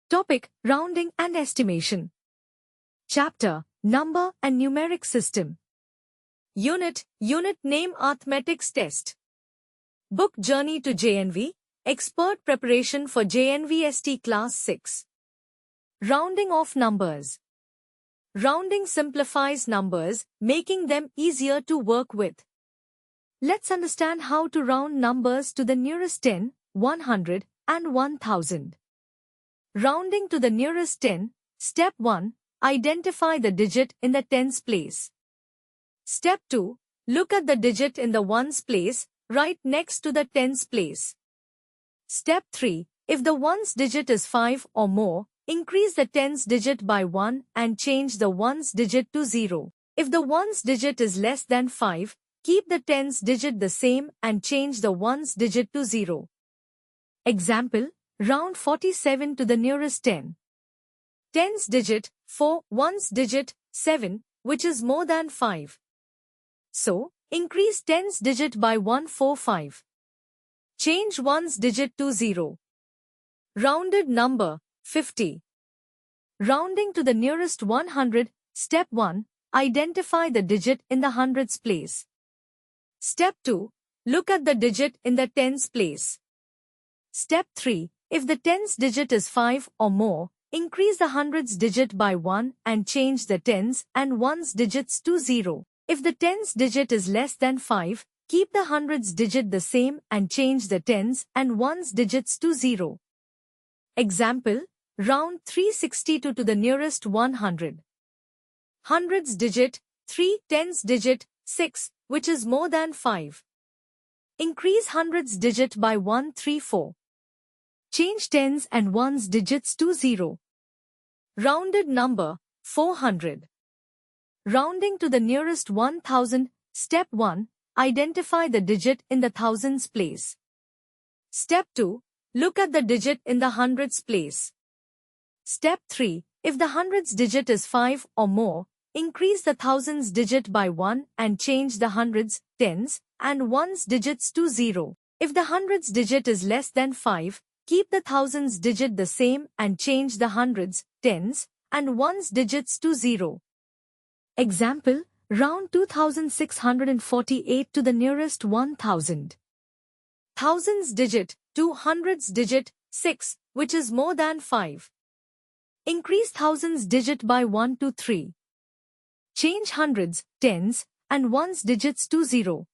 Topic: Rounding and Estimation. Chapter: Number and Numeric System. Unit Name Arithmetics Test. Book Journey to JNV, Expert Preparation for JNVST Class 6. Rounding of numbers. Rounding simplifies numbers, making them easier to work with. Let's understand how to round numbers to the nearest 10, 100, and 1000. Rounding to the nearest 10. Step 1. Identify the digit in the tens place. Step 2. Look at the digit in the ones place, right next to the tens place. Step 3. If the ones digit is 5 or more, increase the tens digit by 1 and change the ones digit to 0. If the ones digit is less than 5, keep the tens digit the same and change the ones digit to 0. Example: round 47 to the nearest 10. Tens digit 4, ones digit 7, which is more than 5. So, increase tens digit by 145. Change ones digit to 0. Rounded number 50. Rounding to the nearest 100. Step 1. Identify the digit in the hundreds place. Step 2. Look at the digit in the tens place. Step 3. If the tens digit is 5 or more, increase the hundreds digit by 1 and change the tens and ones digits to 0. If the tens digit is less than 5, keep the hundreds digit the same and change the tens and ones digits to 0. Example: round 362 to the nearest 100. Hundreds digit 3, tens digit 6, which is more than 5. Increase hundreds digit by 134. Change tens and ones digits to 0. Rounded number 400. Rounding to the nearest 1000. Step 1. Identify the digit in the thousands place. Step 2. Look at the digit in the hundreds place. Step 3. If the hundreds digit is 5 or more, increase the thousands digit by 1 and change the hundreds, tens, and ones digits to 0. If the hundreds digit is less than 5, keep the thousands digit the same and change the hundreds, tens, and ones digits to 0. Example: round 2648 to the nearest 1000. Thousands digit 2, hundreds digit 6, which is more than 5. Increase thousands digit by 1 to 3. Change hundreds, tens, and ones digits to 0.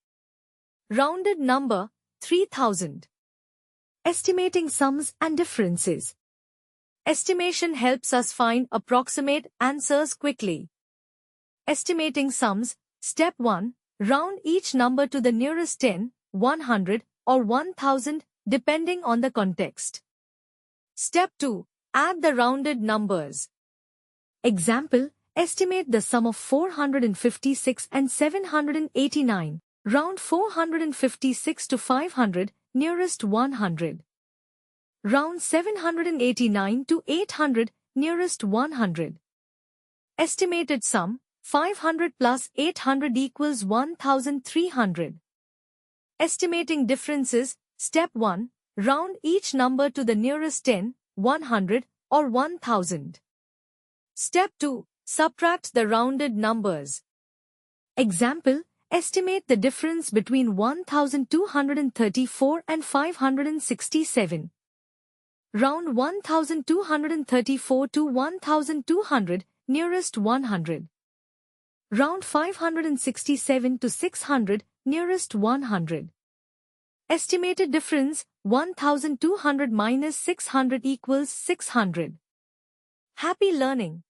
Rounded number 3000. Estimating sums and differences. Estimation helps us find approximate answers quickly. Estimating sums. Step 1. Round each number to the nearest 10, 100, or 1000, depending on the context. Step 2. Add the rounded numbers. Example: estimate the sum of 456 and 789. Round 456 to 500, nearest 100. Round 789 to 800, nearest 100. Estimated sum: 500 plus 800 equals 1300. Estimating differences. Step 1. Round each number to the nearest 10, 100, or 1000. Step 2. Subtract the rounded numbers. Example: estimate the difference between 1234 and 567. Round 1234 to 1200, nearest 100. Round 567 to 600, nearest 100. Estimated difference: 1200 minus 600 equals 600. Happy learning!